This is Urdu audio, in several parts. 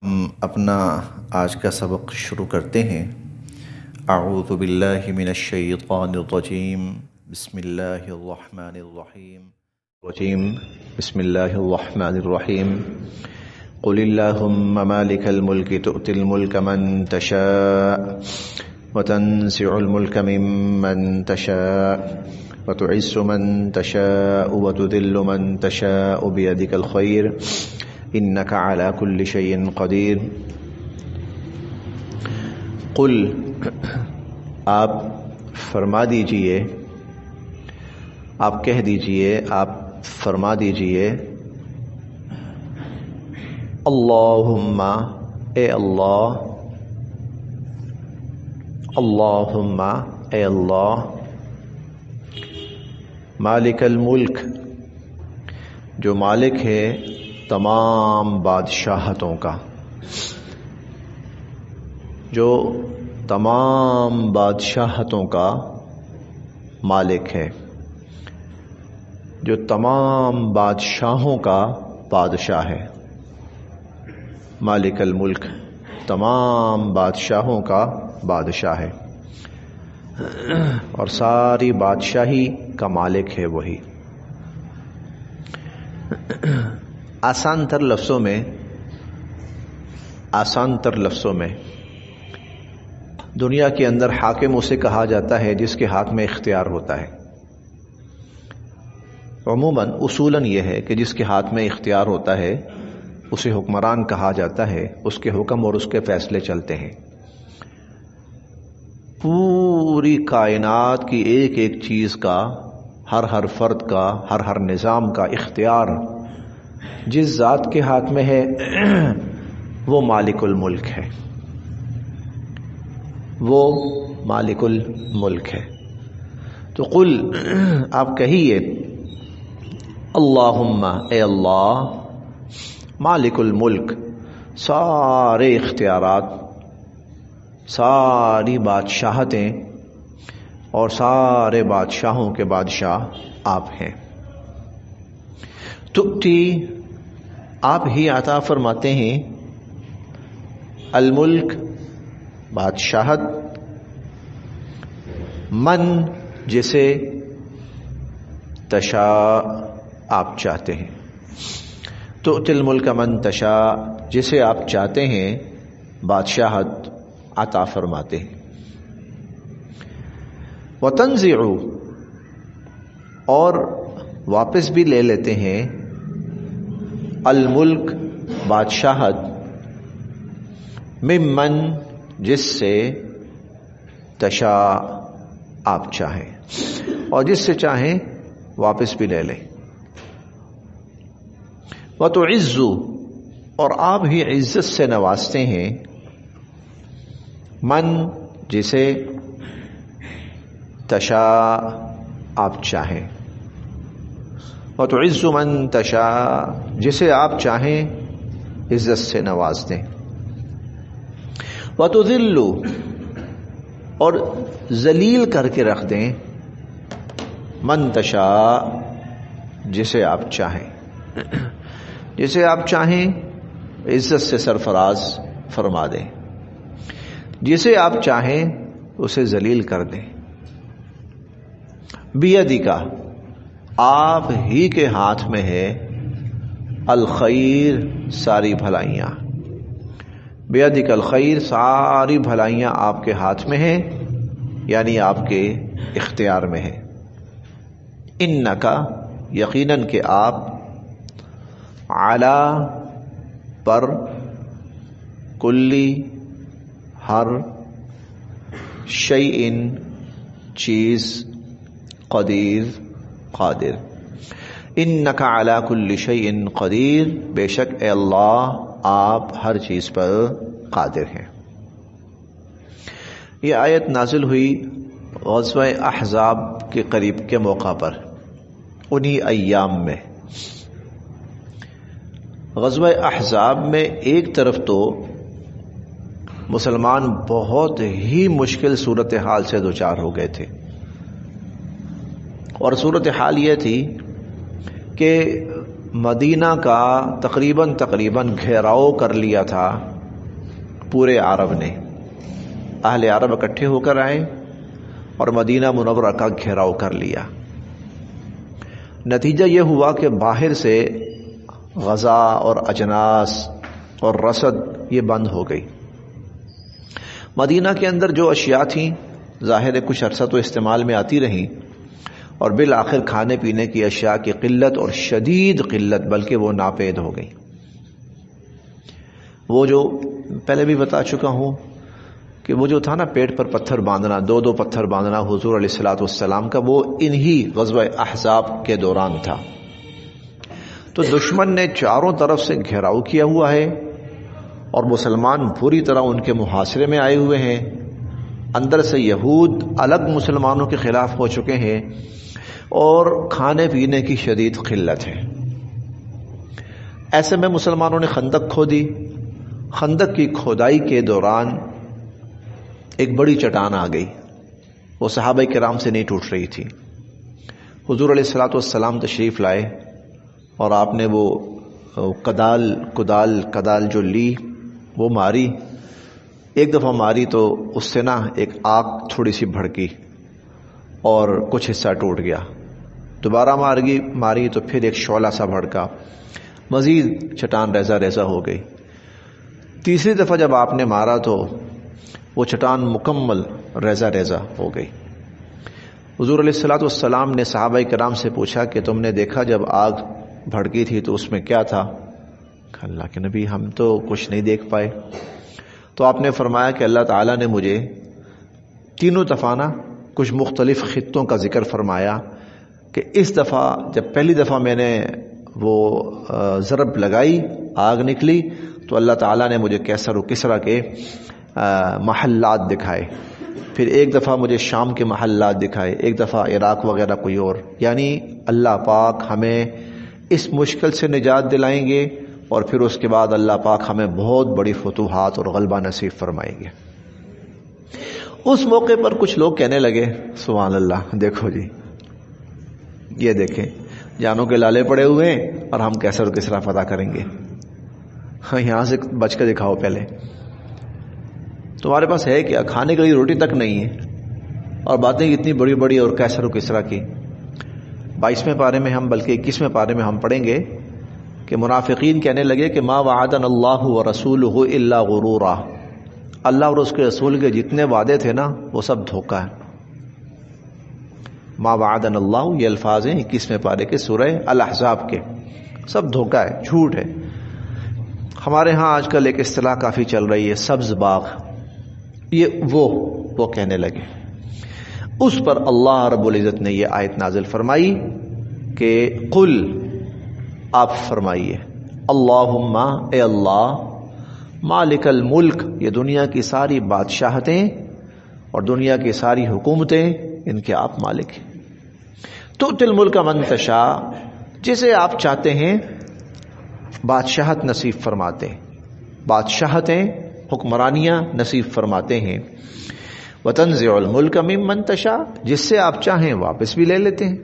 ہم اپنا آج کا سبق شروع کرتے ہیں۔ اعوذ باللہ من الشیطان الرجیم بسم اللہ الرحمن الرحیم قل اللہم مالک الملک تؤتی الملک من تشاء وتنزع الملک ممن تشاء وتعز من تشاء وتذل من تشاء بیدک الخیر انک علی کل شیء قدیر۔ قل آپ فرما دیجئے، آپ کہہ دیجئے، آپ فرما دیجئے، اللہم اے اللہ، اللہم اے اللہ، مالک الملک جو مالک ہے تمام بادشاہتوں کا، جو تمام بادشاہتوں کا مالک ہے، جو تمام بادشاہوں کا بادشاہ ہے۔ مالک الملک تمام بادشاہوں کا بادشاہ ہے اور ساری بادشاہی کا مالک ہے وہی۔ آسان تر لفظوں میں دنیا کے اندر حاکم اسے کہا جاتا ہے جس کے ہاتھ میں اختیار ہوتا ہے۔ عموماً اصولاً یہ ہے کہ جس کے ہاتھ میں اختیار ہوتا ہے اسے حکمران کہا جاتا ہے، اس کے حکم اور اس کے فیصلے چلتے ہیں۔ پوری کائنات کی ایک ایک چیز کا، ہر فرد کا، ہر نظام کا اختیار جس ذات کے ہاتھ میں ہے وہ مالک الملک ہے، وہ مالک الملک ہے۔ تو قل آپ کہیے، اللہم اے اللہ، مالک الملک سارے اختیارات، ساری بادشاہتیں اور سارے بادشاہوں کے بادشاہ آپ ہیں۔ تؤتی آپ ہی عطا فرماتے ہیں، الملک بادشاہت، من جسے تشاء آپ چاہتے ہیں، تؤتی الملک من تشاء جسے آپ چاہتے ہیں بادشاہت عطا فرماتے ہیں۔ وتنزع اور واپس بھی لے لیتے ہیں، الملک بادشاہت، ممن جس سے تشاء آپ چاہیں، اور جس سے چاہیں واپس بھی لے لیں۔ وتعز اور آپ ہی عزت سے نوازتے ہیں، من جسے تشاء آپ چاہیں، وتعز من تشاء جسے آپ چاہیں عزت سے نواز دیں، وتذل اور ذلیل کر کے رکھ دیں، من تشاء جسے آپ چاہیں، جسے آپ چاہیں عزت سے سرفراز فرما دیں، جسے آپ چاہیں اسے ذلیل کر دیں۔ بیدک آپ ہی کے ہاتھ میں ہے، الخیر ساری بھلائیاں، بیدک الخیر ساری بھلائیاں آپ کے ہاتھ میں ہیں، یعنی آپ کے اختیار میں ہے۔ انکا یقیناً کہ آپ، علی پر، کلی ہر، شیء چیز، قدیر قادر، انک علی کل شیء قدیر بے شک اے اللہ آپ ہر چیز پر قادر ہیں۔ یہ آیت نازل ہوئی غزوہ احزاب کے قریب کے موقع پر، انہی ایام میں۔ غزوہ احزاب میں ایک طرف تو مسلمان بہت ہی مشکل صورتحال سے دوچار ہو گئے تھے، اور صورتحال یہ تھی کہ مدینہ کا تقریباً گھیراؤ کر لیا تھا پورے عرب نے. اہل عرب اکٹھے ہو کر آئے اور مدینہ منورہ کا گھیراؤ کر لیا. نتیجہ یہ ہوا کہ باہر سے غذا اور اجناس اور رسد یہ بند ہو گئی. مدینہ کے اندر جو اشیاء تھیں ظاہر ہے کچھ عرصہ تو استعمال میں آتی رہیں، اور بالآخر کھانے پینے کی اشیاء کی قلت اور شدید قلت، بلکہ وہ ناپید ہو گئی. وہ جو پہلے بھی بتا چکا ہوں کہ وہ جو تھا نا پیٹ پر پتھر باندھنا، دو پتھر باندھنا حضور علیہ الصلوۃ والسلام کا، وہ انہی غزوہ احزاب کے دوران تھا. تو دشمن نے چاروں طرف سے گھیراؤ کیا ہوا ہے اور مسلمان پوری طرح ان کے محاصرے میں آئے ہوئے ہیں. اندر سے یہود الگ مسلمانوں کے خلاف ہو چکے ہیں اور کھانے پینے کی شدید قلت ہے. ایسے میں مسلمانوں نے خندق کھودی. خندق کی کھودائی کے دوران ایک بڑی چٹان آ گئی، وہ صحابہ کرام سے نہیں ٹوٹ رہی تھی. حضور علیہ الصلوۃ والسلام تشریف لائے اور آپ نے وہ کدال جو لی وہ ماری. ایک دفعہ ماری تو اس سے نا ایک آگ تھوڑی سی بھڑکی اور کچھ حصہ ٹوٹ گیا. دوبارہ ماری تو پھر ایک شعلہ سا بھڑکا، مزید چٹان ریزہ ہو گئی. تیسری دفعہ جب آپ نے مارا تو وہ چٹان مکمل ریزہ ہو گئی. حضور علیہ الصلوۃ والسلام نے صحابہ کرام سے پوچھا کہ تم نے دیکھا جب آگ بھڑکی تھی تو اس میں کیا تھا؟ اللہ کے نبی ہم تو کچھ نہیں دیکھ پائے. تو آپ نے فرمایا کہ اللہ تعالیٰ نے مجھے تینوں دفعہ نا کچھ مختلف خطوں کا ذکر فرمایا کہ اس دفعہ جب پہلی دفعہ میں نے وہ ضرب لگائی آگ نکلی تو اللہ تعالیٰ نے مجھے کیسر و کسرا کے محلات دکھائے، پھر ایک دفعہ مجھے شام کے محلات دکھائے، ایک دفعہ عراق وغیرہ کوئی اور. یعنی اللہ پاک ہمیں اس مشکل سے نجات دلائیں گے اور پھر اس کے بعد اللہ پاک ہمیں بہت بڑی فتوحات اور غلبہ نصیب فرمائیں گے. اس موقع پر کچھ لوگ کہنے لگے سبحان اللہ، دیکھو جی یہ دیکھیں جانوں کے لالے پڑے ہوئے ہیں اور ہم کیسر و کسرا فتح کریں گے. ہاں یہاں سے بچ کے دکھاؤ، پہلے تمہارے پاس ہے کیا؟ کھانے کے لیے روٹی تک نہیں ہے اور باتیں اتنی بڑی بڑی اور کیسر و کسرا کی. 22ویں پارے میں ہم بلکہ 21ویں پارے میں ہم پڑھیں گے کہ منافقین کہنے لگے کہ ما وعدنا اللہ ورسولہ الا غرورا، اللہ اور اس کے رسول کے جتنے وعدے تھے نا وہ سب دھوکہ ہے. ما وعدنا اللہ، یہ الفاظ ہیں 21ویں پارے کے سورہ الاحزاب کے، سب دھوکہ ہے، جھوٹ ہے. ہمارے ہاں آج کل ایک اصطلاح کافی چل رہی ہے سبز باغ، یہ وہ کہنے لگے. اس پر اللہ رب العزت نے یہ آیت نازل فرمائی کہ قل، آپ فرمائیے اللہم، اے اللہ، مالک الملک، یہ دنیا کی ساری بادشاہتیں اور دنیا کی ساری حکومتیں ان کے آپ مالک ہیں. تؤتی الملک من تشاء، جسے آپ چاہتے ہیں بادشاہت نصیب فرماتے ہیں، بادشاہتیں حکمرانیاں نصیب فرماتے ہیں. وتنزع الملک ممن تشاء، جس سے آپ چاہیں واپس بھی لے لیتے ہیں.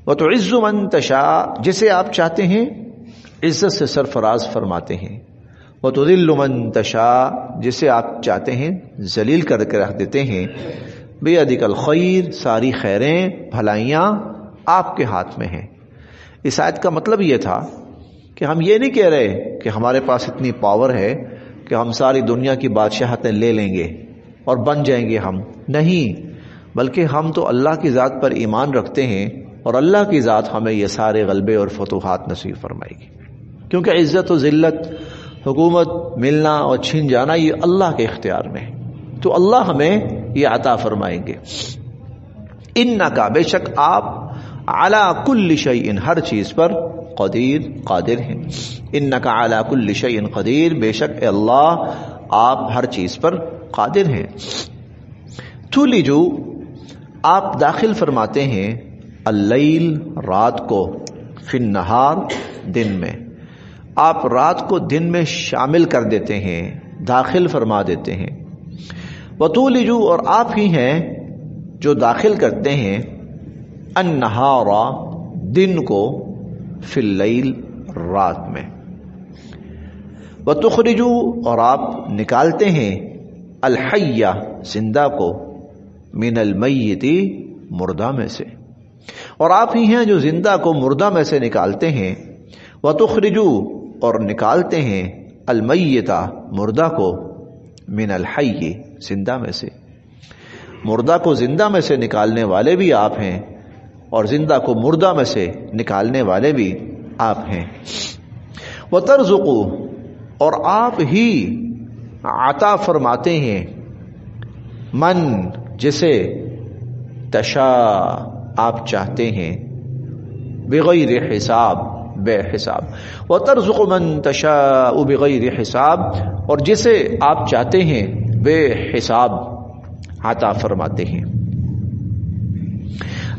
وتعز من تشاء، جسے آپ چاہتے ہیں عزت سے سرفراز فرماتے ہیں. وتذل من تشاء، جسے آپ چاہتے ہیں ذلیل کر کے رکھ دیتے ہیں. بیدک الخیر، ساری خیریں بھلائیاں آپ کے ہاتھ میں ہیں. اس آیت کا مطلب یہ تھا کہ ہم یہ نہیں کہہ رہے کہ ہمارے پاس اتنی پاور ہے کہ ہم ساری دنیا کی بادشاہتیں لے لیں گے اور بن جائیں گے ہم، نہیں، بلکہ ہم تو اللہ کی ذات پر ایمان رکھتے ہیں اور اللہ کی ذات ہمیں یہ سارے غلبے اور فتوحات نصیب فرمائے گی. کیونکہ عزت و ذلت، حکومت ملنا اور چھین جانا یہ اللہ کے اختیار میں ہے، تو اللہ ہمیں یہ عطا فرمائیں گے. انکا، بے شک آپ، علی کل شیء، ہر چیز پر، قادر ہیں. انکا علی کل شیء قدیر، بے شک اے اللہ آپ ہر چیز پر قادر ہیں. تولجو، آپ داخل فرماتے ہیں، اللیل، رات کو، فی النہار، دن میں، آپ رات کو دن میں شامل کر دیتے ہیں، داخل فرما دیتے ہیں. وتولجو، اور آپ ہی ہیں جو داخل کرتے ہیں، النہار، دن کو، فی اللیل، رات میں، وتخرجو، اور آپ نکالتے ہیں، الحی، زندہ کو، من المیت، مردہ میں سے، اور آپ ہی ہیں جو زندہ کو مردہ میں سے نکالتے ہیں، وتخرجو، اور نکالتے ہیں، المیت، مردہ کو، من الحی، زندہ میں سے، مردہ کو زندہ میں سے نکالنے والے بھی آپ ہیں اور زندہ کو مردہ میں سے نکالنے والے بھی آپ ہیں، وترزقو، اور آپ ہی عطا فرماتے ہیں، من، جسے، تشاء، آپ چاہتے ہیں، بغیر حساب، بے حساب، وترزق من تشاء بغیر حساب، اور جسے آپ چاہتے ہیں بے حساب عطا فرماتے ہیں۔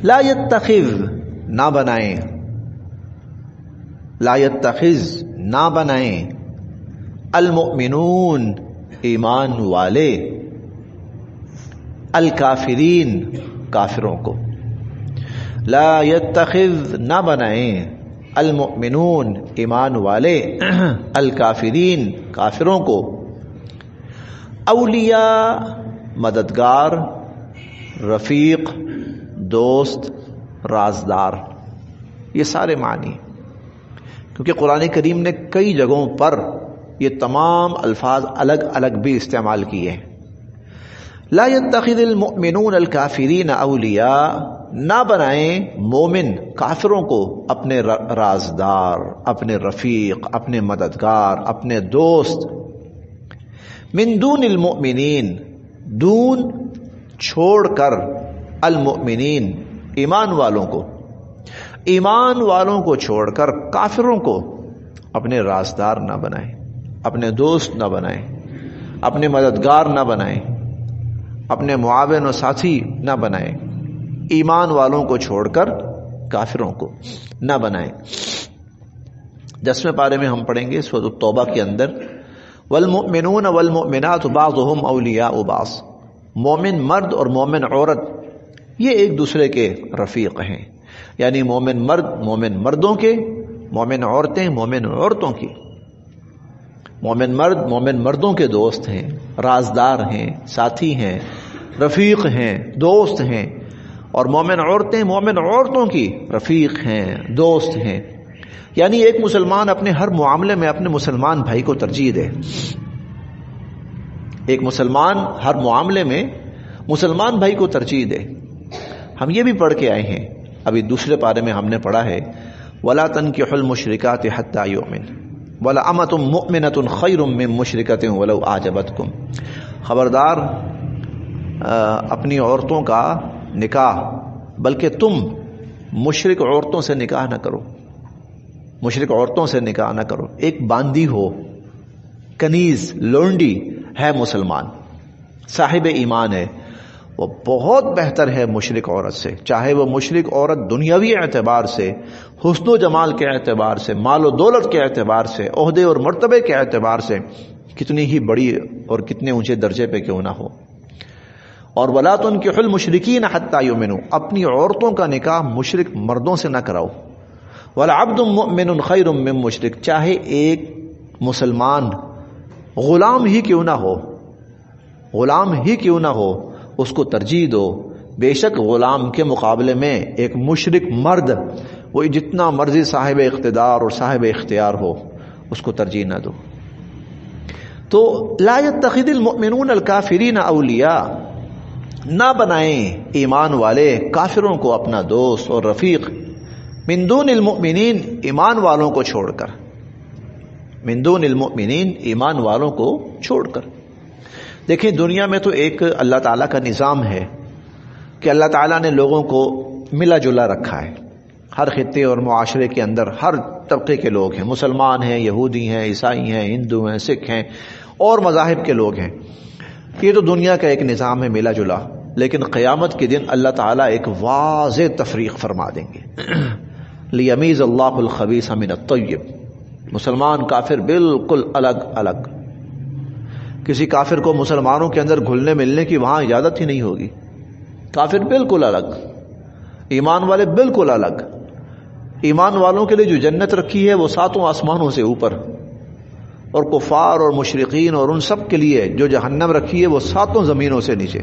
لا يتخذ، نہ بنائیں، لا يتخذ، نہ بنائیں، المؤمنون، ایمان والے، الکافرین، کافروں کو، لا يتخذ، نہ بنائیں، المؤمنون، ایمان والے، الکافرین، کافروں کو، اولیاء، مددگار، رفیق، دوست، رازدار، یہ سارے معنی، کیونکہ قرآن کریم نے کئی جگہوں پر یہ تمام الفاظ الگ الگ بھی استعمال کیے ہیں۔ لا يتخذ المؤمنون الکافرین اولیاء، نہ بنائیں مومن کافروں کو اپنے رازدار، اپنے رفیق، اپنے مددگار، اپنے دوست، من دون المؤمنین، دون، چھوڑ کر، المؤمنین، ایمان والوں کو، ایمان والوں کو چھوڑ کر کافروں کو اپنے رازدار نہ بنائیں، اپنے دوست نہ بنائیں، اپنے مددگار نہ بنائیں، اپنے معاون و ساتھی نہ بنائیں، ایمان والوں کو چھوڑ کر کافروں کو نہ بنائیں۔ 10ویں پارے میں ہم پڑھیں گے سورۃ التوبہ کے اندر، والمؤمنون والمؤمنات بعضهم اولیاء بعض، مومن مرد اور مومن عورت یہ ایک دوسرے کے رفیق ہیں، یعنی مومن مرد مومن مردوں کے، مومن عورتیں مومن عورتوں کی، مومن مرد مومن مردوں کے دوست ہیں، رازدار ہیں، ساتھی ہیں، رفیق ہیں، دوست ہیں، اور مومن عورتیں مومن عورتوں کی رفیق ہیں، دوست ہیں، یعنی ایک مسلمان اپنے ہر معاملے میں اپنے مسلمان بھائی کو ترجیح دے، ایک مسلمان ہر معاملے میں مسلمان بھائی کو ترجیح دے۔ ہم یہ بھی پڑھ کے آئے ہیں، ابھی دوسرے پارے میں ہم نے پڑھا ہے، وَلَا تَنْكِحُوا الْمُشْرِكَاتِ حَتَّى يُؤْمِنَ وَلَأَمَةٌ مُؤْمِنَةٌ خَيْرٌ مِّن مُشْرِكَةٍ وَلَوْ أَعْجَبَتْكُمْ، خبردار اپنی عورتوں کا نکاح، بلکہ تم مشرک عورتوں سے نکاح نہ کرو، مشرک عورتوں سے نکاح نہ کرو۔ ایک باندی ہو، کنیز، لونڈی ہے، مسلمان صاحب ایمان ہے، وہ بہت بہتر ہے مشرک عورت سے، چاہے وہ مشرک عورت دنیاوی اعتبار سے، حسن و جمال کے اعتبار سے، مال و دولت کے اعتبار سے، عہدے اور مرتبے کے اعتبار سے کتنی ہی بڑی اور کتنے اونچے درجے پہ کیوں نہ ہو۔ اور وَلَا تُنْكِحُوا الْمُشْرِكِينَ حَتَّى يُؤْمِنُوا، اپنی عورتوں کا نکاح مشرک مردوں سے نہ کراؤ۔ وَلَعَبْدٌ مُؤْمِنٌ خَيْرٌ مِّن مُشْرِك، چاہے ایک مسلمان غلام ہی کیوں نہ ہو، غلام ہی کیوں نہ ہو، اس کو ترجیح دو، بے شک غلام کے مقابلے میں ایک مشرک مرد، وہ جتنا مرضی صاحب اقتدار اور صاحب اختیار ہو، اس کو ترجیح نہ دو۔ تو لا يتخذ المؤمنون الکافرین اولیاء، نہ بنائیں ایمان والے کافروں کو اپنا دوست اور رفیق، من دون المؤمنین، ایمان والوں کو چھوڑ کر، من دون المؤمنین، ایمان والوں کو چھوڑ کر۔ دیکھیں دنیا میں تو ایک اللہ تعالیٰ کا نظام ہے کہ اللہ تعالیٰ نے لوگوں کو ملا جلا رکھا ہے، ہر خطے اور معاشرے کے اندر ہر طبقے کے لوگ ہیں، مسلمان ہیں، یہودی ہیں، عیسائی ہیں، ہندو ہیں، سکھ ہیں، اور مذاہب کے لوگ ہیں۔ یہ تو دنیا کا ایک نظام ہے ملا جلا، لیکن قیامت کے دن اللہ تعالیٰ ایک واضح تفریق فرما دیں گے، لیمیز اللہ الخبیث من الطیب، مسلمان کافر بالکل الگ الگ، کسی کافر کو مسلمانوں کے اندر گھلنے ملنے کی وہاں اجازت ہی نہیں ہوگی، کافر بالکل الگ، ایمان والے بالکل الگ۔ ایمان والوں کے لیے جو جنت رکھی ہے وہ 7 آسمانوں سے اوپر، اور کفار اور مشرقین اور ان سب کے لیے جو جہنم رکھی ہے وہ 7 زمینوں سے نیچے،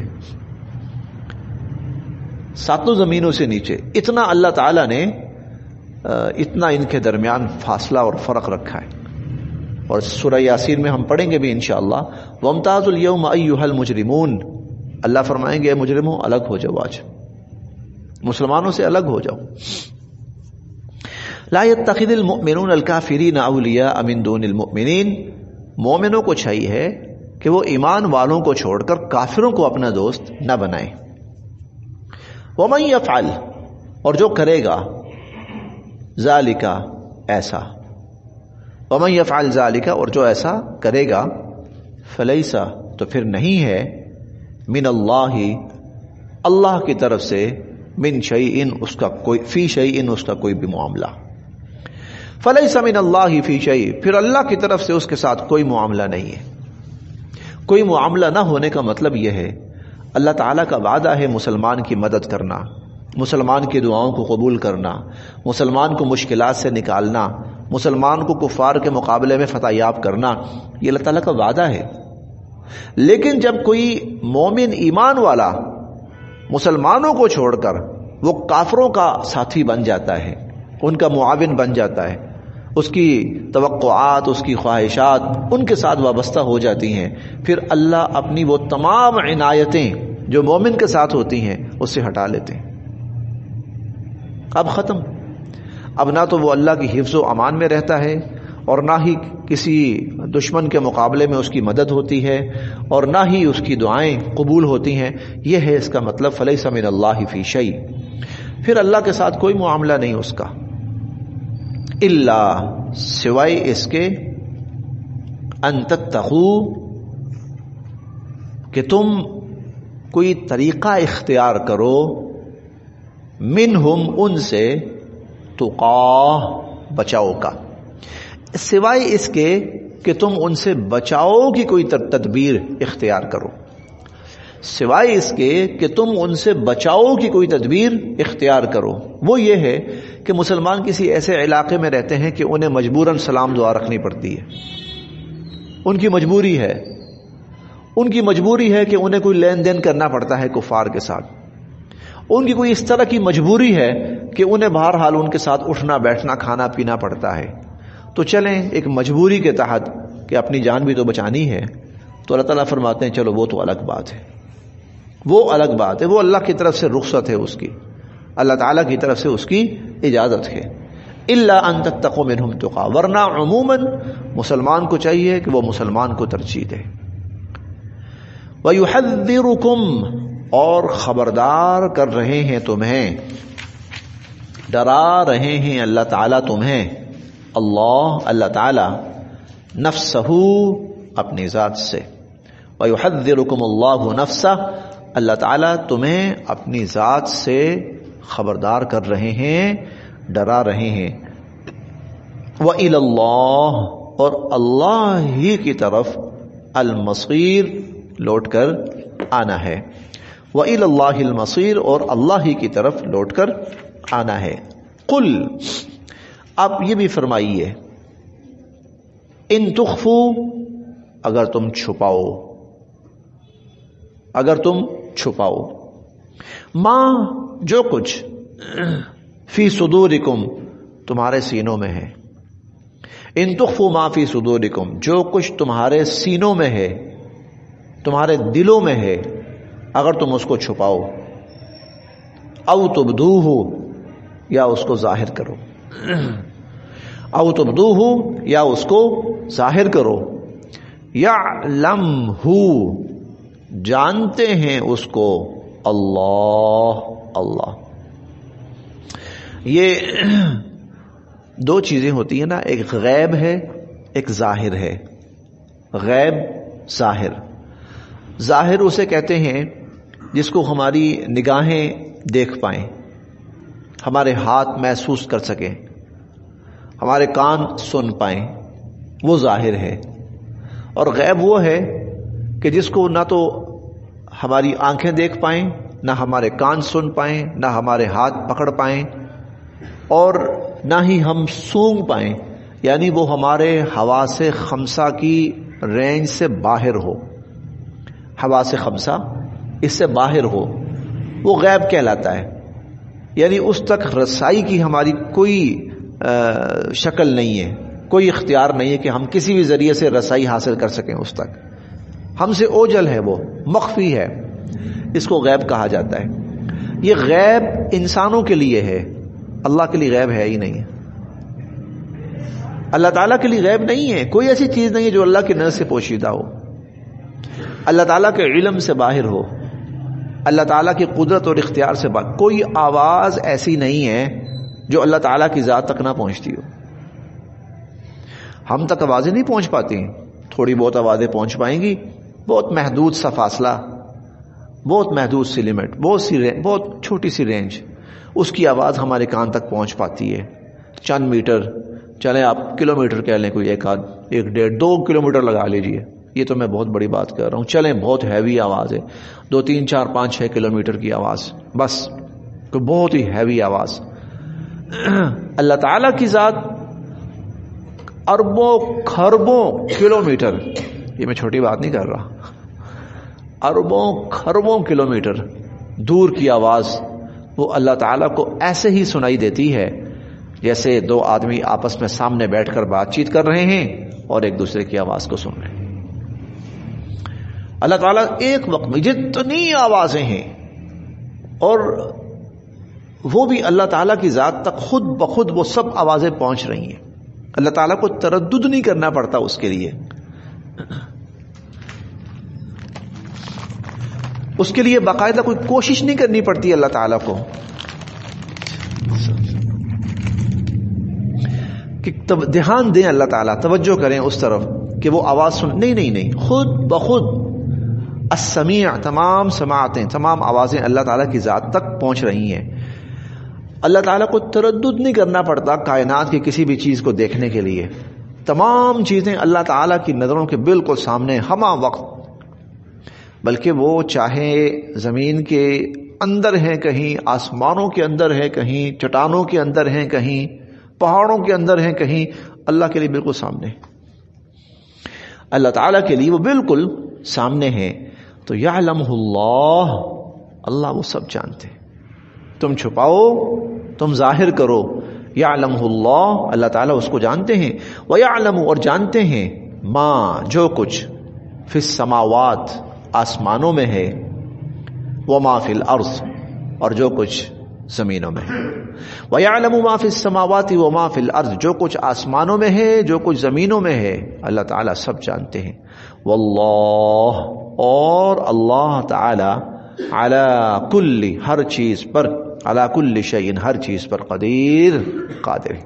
7 زمینوں سے نیچے۔ اتنا اللہ تعالیٰ نے اتنا ان کے درمیان فاصلہ اور فرق رکھا ہے۔ اور سورہ یاسین میں ہم پڑھیں گے بھی انشاءاللہ، وَامْتَازُوا الْيَوْمَ أَيُّهَا الْمُجْرِمُونَ، اللہ فرمائیں گے اے مجرموں الگ ہو جاؤ، آج مسلمانوں سے الگ ہو جاؤ۔ لا يتخذ المؤمنون الكافرین اولیاء من دون المؤمنین، مومنوں کو چاہیے کہ وہ ایمان والوں کو چھوڑ کر کافروں کو اپنا دوست نہ بنائیں۔ ومن يفعل، اور جو کرے گا، ذالک، ایسا، ومن يفعل ذالک، اور جو ایسا کرے گا، فلیس، تو پھر نہیں ہے، من اللہ، اللہ کی طرف سے، من شیء، اس کا کوئی، فی شیء، اس کا کوئی بھی معاملہ، فلیس من اللہ فی شیء، پھر اللہ کی طرف سے اس کے ساتھ کوئی معاملہ نہیں ہے۔ کوئی معاملہ نہ ہونے کا مطلب یہ ہے اللہ تعالیٰ کا وعدہ ہے مسلمان کی مدد کرنا، مسلمان کی دعاؤں کو قبول کرنا، مسلمان کو مشکلات سے نکالنا، مسلمان کو کفار کے مقابلے میں فتح یاب کرنا، یہ اللہ تعالیٰ کا وعدہ ہے۔ لیکن جب کوئی مومن ایمان والا مسلمانوں کو چھوڑ کر وہ کافروں کا ساتھی بن جاتا ہے، ان کا معاون بن جاتا ہے، اس کی توقعات، اس کی خواہشات ان کے ساتھ وابستہ ہو جاتی ہیں، پھر اللہ اپنی وہ تمام عنایتیں جو مومن کے ساتھ ہوتی ہیں اس سے ہٹا لیتے ہیں۔ اب ختم، اب نہ تو وہ اللہ کی حفظ و امان میں رہتا ہے، اور نہ ہی کسی دشمن کے مقابلے میں اس کی مدد ہوتی ہے، اور نہ ہی اس کی دعائیں قبول ہوتی ہیں۔ یہ ہے اس کا مطلب، فلیس من اللہ فی شیء، پھر اللہ کے ساتھ کوئی معاملہ نہیں اس کا، الا، سوائے اس کے، ان تتقوا، کہ تم کوئی طریقہ اختیار کرو، منہم، ان سے، تقاہ، بچاؤ کا، سوائے اس کے کہ تم ان سے بچاؤ کی کوئی تدبیر اختیار کرو، سوائے اس کے کہ تم ان سے بچاؤ کی کوئی تدبیر اختیار کرو۔ وہ یہ ہے کہ مسلمان کسی ایسے علاقے میں رہتے ہیں کہ انہیں مجبوراً سلام دعا رکھنی پڑتی ہے، ان کی مجبوری ہے، ان کی مجبوری ہے کہ انہیں کوئی لین دین کرنا پڑتا ہے کفار کے ساتھ، ان کی کوئی اس طرح کی مجبوری ہے کہ انہیں بہرحال ان کے ساتھ اٹھنا بیٹھنا کھانا پینا پڑتا ہے۔ تو چلیں ایک مجبوری کے تحت کہ اپنی جان بھی تو بچانی ہے، تو اللہ تعالیٰ فرماتے ہیں چلو وہ تو الگ بات ہے، وہ الگ بات ہے، وہ اللہ کی طرف سے رخصت ہے، اس کی اللہ تعالیٰ کی طرف سے اس کی اجازت ہے۔ الا ان تتقوا منہم تقا، ورنہ عموماً مسلمان کو چاہیے کہ وہ مسلمان کو ترجیح دے۔ وَيُحَذِّرُكُمْ، اور خبردار کر رہے ہیں تمہیں، ڈرا رہے ہیں اللہ تعالیٰ تمہیں، اللہ تعالیٰ، نفسہ، اپنی ذات سے، وَيُحَذِّرُكُمُ اللَّهُ نَفْسَهُ، اللہ تعالیٰ تمہیں اپنی ذات سے خبردار کر رہے ہیں، ڈرا رہے ہیں۔ وَإِلَى اللَّهِ، اور اللہ ہی کی طرف، المصیر، لوٹ کر آنا ہے، وَإِلَى اللَّهِ الْمَصِيرُ، اور اللہ ہی کی طرف لوٹ کر آنا ہے۔ قل، آپ یہ بھی فرمائیے، ان تخفو، اگر تم چھپاؤ، اگر تم چھپاؤ، ما، جو کچھ، فی صدورکم، تمہارے سینوں میں ہے، ان تخفو ما فی صدورکم، جو کچھ تمہارے سینوں میں ہے، تمہارے دلوں میں ہے، اگر تم اس کو چھپاؤ، او تبدوہ، یا اس کو ظاہر کرو، او تبدوہ، یا اس کو ظاہر کرو، یعلمہ، جانتے ہیں اس کو، اللہ۔ یہ دو چیزیں ہوتی ہیں نا، ایک غیب ہے، ایک ظاہر ہے۔ غیب، ظاہر۔ ظاہر اسے کہتے ہیں جس کو ہماری نگاہیں دیکھ پائیں، ہمارے ہاتھ محسوس کر سکیں، ہمارے کان سن پائیں، وہ ظاہر ہے۔ اور غیب وہ ہے کہ جس کو نہ تو ہماری آنکھیں دیکھ پائیں، نہ ہمارے کان سن پائیں، نہ ہمارے ہاتھ پکڑ پائیں، اور نہ ہی ہم سونگ پائیں، یعنی وہ ہمارے حواس خمسہ کی رینج سے باہر ہو، حواس خمسہ اس سے باہر ہو، وہ غیب کہلاتا ہے. یعنی اس تک رسائی کی ہماری کوئی شکل نہیں ہے، کوئی اختیار نہیں ہے کہ ہم کسی بھی ذریعے سے رسائی حاصل کر سکیں اس تک، ہم سے اوجل ہے، وہ مخفی ہے، اس کو غیب کہا جاتا ہے. یہ غیب انسانوں کے لیے ہے، اللہ کے لیے غیب ہے ہی نہیں ہے. اللہ تعالیٰ کے لیے غیب نہیں ہے، کوئی ایسی چیز نہیں ہے جو اللہ کی نظر سے پوشیدہ ہو، اللہ تعالیٰ کے علم سے باہر ہو، اللہ تعالیٰ کی قدرت اور اختیار سے باہر. کوئی آواز ایسی نہیں ہے جو اللہ تعالیٰ کی ذات تک نہ پہنچتی ہو. ہم تک آوازیں نہیں پہنچ پاتی، تھوڑی بہت آوازیں پہنچ پائیں گی، بہت محدود سا فاصلہ، بہت محدود سی لمٹ، بہت چھوٹی سی رینج، اس کی آواز ہمارے کان تک پہنچ پاتی ہے. چند میٹر، چلیں آپ کلومیٹر کہہ لیں، کوئی ایک 1.5 2 کلومیٹر لگا لیجئے، یہ تو میں بہت بڑی بات کر رہا ہوں. چلیں بہت ہیوی آواز ہے، 2 3 4 5 6 کلومیٹر کی آواز، بس کوئی بہت ہی ہیوی آواز. اللہ تعالیٰ کی ذات اربوں کھربوں کلومیٹر، یہ میں چھوٹی بات نہیں کر رہا، اربوں کھربوں کلومیٹر دور کی آواز وہ اللہ تعالیٰ کو ایسے ہی سنائی دیتی ہے جیسے 2 آدمی آپس میں سامنے بیٹھ کر بات چیت کر رہے ہیں اور ایک دوسرے کی آواز کو سن رہے ہیں. اللہ تعالیٰ ایک وقت میں جتنی آوازیں ہیں، اور وہ بھی اللہ تعالیٰ کی ذات تک خود بخود وہ سب آوازیں پہنچ رہی ہیں. اللہ تعالیٰ کو تردد نہیں کرنا پڑتا اس کے لیے، اس کے لیے باقاعدہ کوئی کوشش نہیں کرنی پڑتی اللہ تعالیٰ کو کہ دھیان دیں، اللہ تعالیٰ توجہ کریں اس طرف کہ وہ آواز سن. نہیں، خود بخود السمیع، تمام سماعتیں، تمام آوازیں اللہ تعالیٰ کی ذات تک پہنچ رہی ہیں. اللہ تعالیٰ کو تردد نہیں کرنا پڑتا کائنات کی کسی بھی چیز کو دیکھنے کے لیے. تمام چیزیں اللہ تعالیٰ کی نظروں کے بالکل سامنے ہمہ وقت، بلکہ وہ چاہے زمین کے اندر ہیں کہیں، آسمانوں کے اندر ہے کہیں، چٹانوں کے اندر ہیں کہیں، پہاڑوں کے اندر ہیں کہیں، اللہ کے لیے بالکل سامنے. اللہ تعالیٰ کے لیے وہ بالکل سامنے ہیں. تو یعلمہ اللہ، اللہ وہ سب جانتے ہیں. تم چھپاؤ، تم ظاہر کرو، یعلمہ اللہ، اللہ تعالیٰ اس کو جانتے ہیں. ویعلم، اور جانتے ہیں، ما، جو کچھ، فی السماوات، آسمانوں میں ہے، وما فی الارض، اور جو کچھ زمینوں میں ہے. وَيَعْلَمُ مَا فِي السَّمَاوَاتِ وَمَا فِي الْأَرْضِ، جو کچھ آسمانوں میں ہے، جو کچھ زمینوں میں ہے، اللہ تعالیٰ سب جانتے ہیں. واللہ، اور اللہ تعالیٰ، علی کل، ہر چیز پر، علی کل شیء، ہر چیز پر، قادر ہے،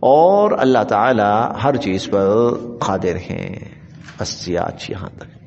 اور اللہ تعالیٰ ہر چیز پر قادر ہیں. بس آج یہاں تک.